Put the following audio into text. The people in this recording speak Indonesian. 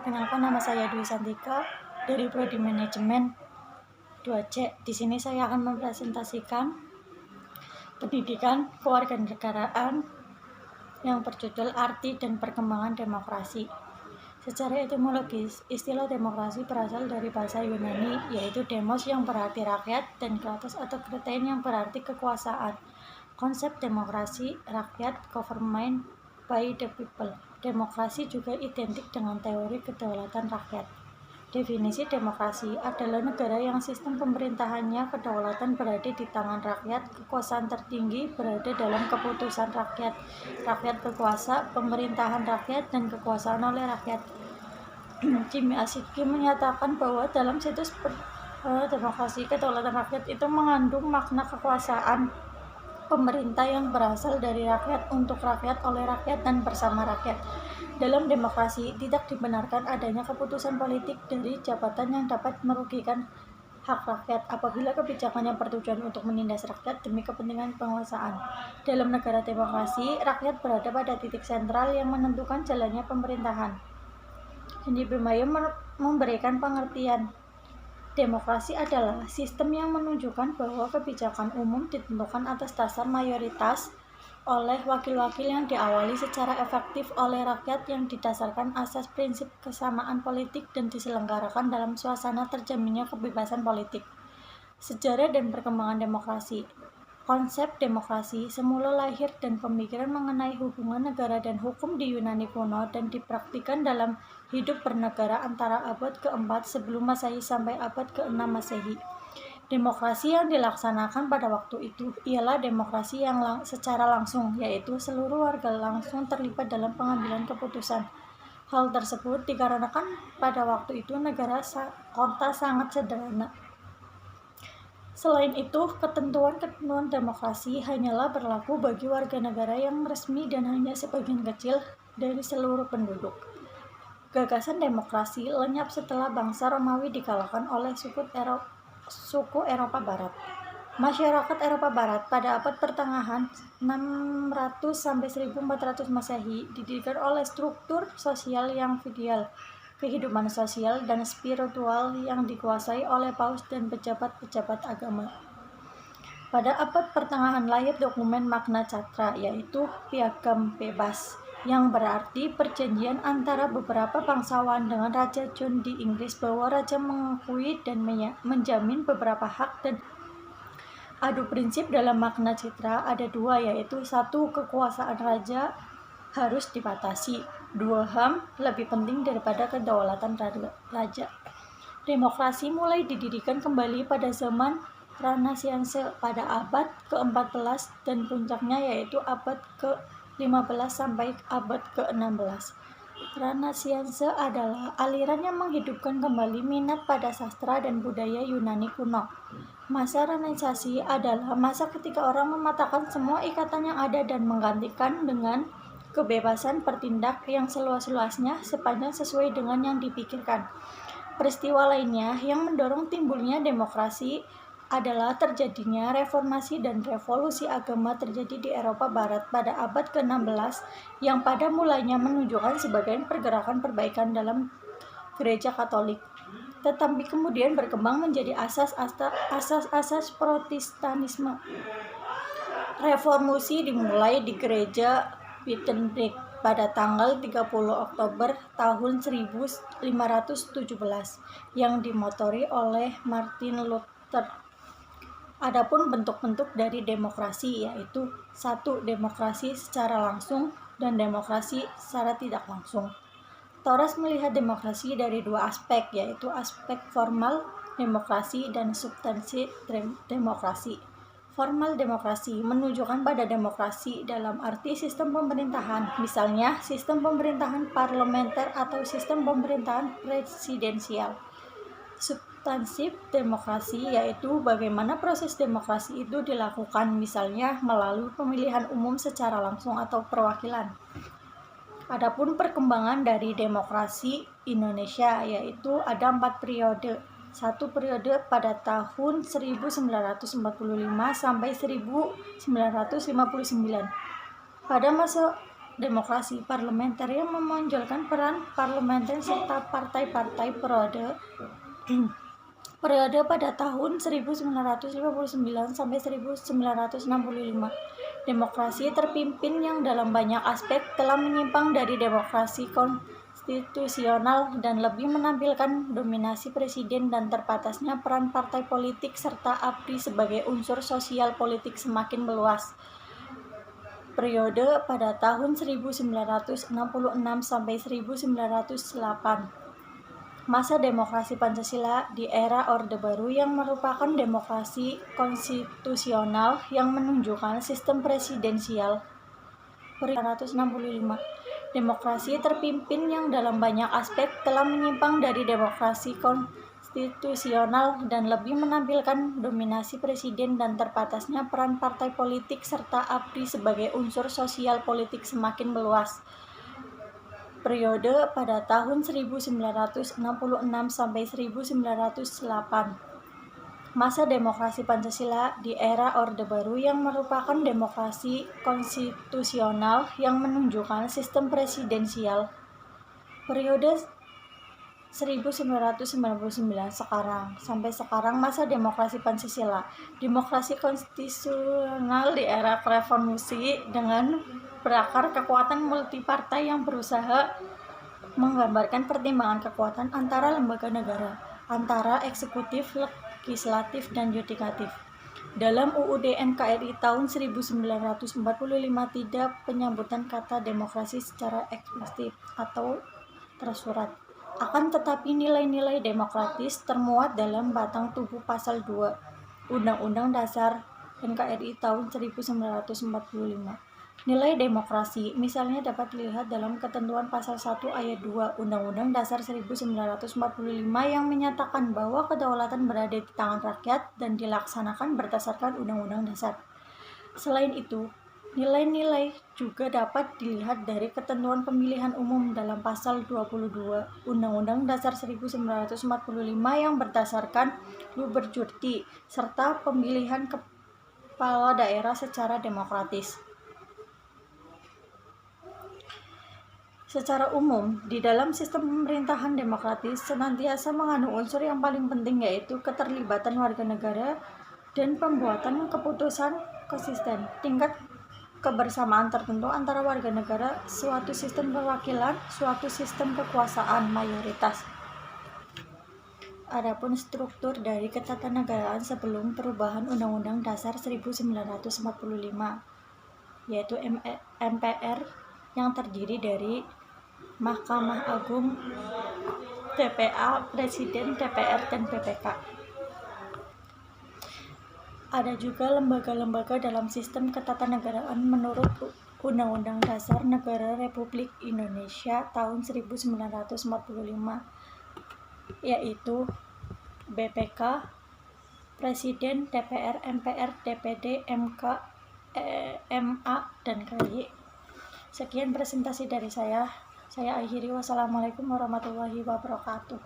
Perkenalkan, nama saya Dwi Santika dari Prodi Manajemen 2C. Di sini saya akan mempresentasikan pendidikan kewarganegaraan yang berjudul Arti dan Perkembangan Demokrasi. Secara etimologis, istilah demokrasi berasal dari bahasa Yunani, yaitu demos yang berarti rakyat dan kratos atau kretein yang berarti kekuasaan. Konsep demokrasi rakyat, government by the people. Demokrasi juga identik dengan teori kedaulatan rakyat. Definisi demokrasi adalah negara yang sistem pemerintahannya kedaulatan berada di tangan rakyat, kekuasaan tertinggi berada dalam keputusan rakyat, rakyat berkuasa, pemerintahan rakyat, dan kekuasaan oleh rakyat. Jimmy Asiki menyatakan bahwa dalam situs demokrasi, kedaulatan rakyat itu mengandung makna kekuasaan pemerintah yang berasal dari rakyat, untuk rakyat, oleh rakyat, dan bersama rakyat. Dalam demokrasi, tidak dibenarkan adanya keputusan politik dari jabatan yang dapat merugikan hak rakyat apabila kebijakan yang bertujuan untuk menindas rakyat demi kepentingan penguasaan. Dalam negara demokrasi, rakyat berada pada titik sentral yang menentukan jalannya pemerintahan. Henry Mayo memberikan pengertian demokrasi adalah sistem yang menunjukkan bahwa kebijakan umum ditentukan atas dasar mayoritas oleh wakil-wakil yang diawali secara efektif oleh rakyat yang didasarkan asas prinsip kesamaan politik dan diselenggarakan dalam suasana terjaminnya kebebasan politik. Sejarah dan perkembangan demokrasi. Konsep demokrasi semula lahir dan pemikiran mengenai hubungan negara dan hukum di Yunani kuno dan dipraktikkan dalam hidup bernegara antara abad ke-4 sebelum Masehi sampai abad ke-6 Masehi. Demokrasi yang dilaksanakan pada waktu itu ialah demokrasi yang secara langsung, yaitu seluruh warga langsung terlibat dalam pengambilan keputusan. Hal tersebut dikarenakan pada waktu itu negara kota sangat sederhana. Selain itu, ketentuan-ketentuan demokrasi hanyalah berlaku bagi warga negara yang resmi dan hanya sebagian kecil dari seluruh penduduk. Gagasan demokrasi lenyap setelah bangsa Romawi dikalahkan oleh suku Eropa Barat. Masyarakat Eropa Barat pada abad pertengahan 600-1400 Masehi didirikan oleh struktur sosial yang feodal, kehidupan sosial dan spiritual yang dikuasai oleh paus dan pejabat-pejabat agama. Pada abad pertengahan lahir dokumen Magna Carta, yaitu piagam bebas, yang berarti perjanjian antara beberapa bangsawan dengan Raja John di Inggris bahwa raja mengakui dan menjamin beberapa hak dan adu prinsip. Dalam Magna Carta ada dua, yaitu satu, kekuasaan raja harus dibatasi, dua, HAM lebih penting daripada kedaulatan raja. Demokrasi mulai didirikan kembali pada zaman Renaissance pada abad ke-14 dan puncaknya yaitu abad ke-15 sampai abad ke-16. Renaissance adalah aliran yang menghidupkan kembali minat pada sastra dan budaya Yunani kuno. Masa Renaissance adalah masa ketika orang mematahkan semua ikatan yang ada dan menggantikan dengan kebebasan bertindak yang seluas-luasnya sepanjang sesuai dengan yang dipikirkan. Peristiwa lainnya yang mendorong timbulnya demokrasi adalah terjadinya reformasi dan revolusi agama terjadi di Eropa Barat pada abad ke-16 yang pada mulanya menunjukkan sebagian pergerakan perbaikan dalam gereja Katolik, tetapi kemudian berkembang menjadi asas-asas Protestantisme. Reformasi dimulai di gereja Wittenberg pada tanggal 30 Oktober tahun 1517 yang dimotori oleh Martin Luther. Adapun bentuk-bentuk dari demokrasi yaitu satu, demokrasi secara langsung dan demokrasi secara tidak langsung. Torres melihat demokrasi dari dua aspek, yaitu aspek formal demokrasi dan substansi demokrasi. Formal demokrasi menunjukkan pada demokrasi dalam arti sistem pemerintahan, misalnya sistem pemerintahan parlementer atau sistem pemerintahan presidensial. Substansif demokrasi yaitu bagaimana proses demokrasi itu dilakukan, misalnya melalui pemilihan umum secara langsung atau perwakilan. Adapun perkembangan dari demokrasi Indonesia yaitu ada 4 periode. Satu periode pada tahun 1945 sampai 1959. Pada masa demokrasi parlementer yang menonjolkan peran parlementer serta partai-partai periode pada tahun 1959 sampai 1965. Demokrasi terpimpin yang dalam banyak aspek telah menyimpang dari demokrasi konstitusional dan lebih menampilkan dominasi presiden dan terbatasnya peran partai politik serta ABRI sebagai unsur sosial politik semakin meluas. Periode pada tahun 1966 sampai 1908. Masa demokrasi Pancasila di era Orde Baru yang merupakan demokrasi konstitusional yang menunjukkan sistem presidensial. 1965. Demokrasi terpimpin yang dalam banyak aspek telah menyimpang dari demokrasi konstitusional dan lebih menampilkan dominasi presiden dan terbatasnya peran partai politik serta ABRI sebagai unsur sosial politik semakin meluas. Periode pada tahun 1966 sampai 1908. Masa demokrasi Pancasila di era Orde Baru yang merupakan demokrasi konstitusional yang menunjukkan sistem presidensial. Periode 1999 sampai sekarang masa demokrasi Pancasila. Demokrasi konstitusional di era revolusi dengan berakar kekuatan multipartai yang berusaha menggambarkan pertimbangan kekuatan antara lembaga negara, antara eksekutif, legislatif, dan yudikatif. Dalam UUD NKRI tahun 1945 tidak penyambutan kata demokrasi secara eksplisit atau tersurat. Akan tetapi nilai-nilai demokratis termuat dalam batang tubuh pasal 2 Undang-Undang Dasar NKRI tahun 1945. Nilai demokrasi misalnya dapat dilihat dalam ketentuan pasal 1 ayat 2 Undang-Undang Dasar 1945 yang menyatakan bahwa kedaulatan berada di tangan rakyat dan dilaksanakan berdasarkan Undang-Undang Dasar. Selain itu, nilai-nilai juga dapat dilihat dari ketentuan pemilihan umum dalam pasal 22 Undang-Undang Dasar 1945 yang berdasarkan luberjurti serta pemilihan kepala daerah secara demokratis. Secara umum, di dalam sistem pemerintahan demokratis senantiasa mengandung unsur yang paling penting yaitu keterlibatan warga negara dan pembuatan keputusan konsisten. Tingkat kebersamaan tertentu antara warga negara, suatu sistem perwakilan, suatu sistem kekuasaan mayoritas. Adapun struktur dari ketatanegaraan sebelum perubahan Undang-Undang Dasar 1945, yaitu MPR yang terdiri dari Mahkamah Agung, TPA, Presiden, DPR, dan BPK. Ada juga lembaga-lembaga dalam sistem ketatanegaraan menurut Undang-Undang Dasar Negara Republik Indonesia tahun 1945, yaitu BPK, Presiden, DPR, MPR, DPD, MK, MA, dan KY. Sekian presentasi dari saya. Saya akhiri. Wassalamualaikum warahmatullahi wabarakatuh.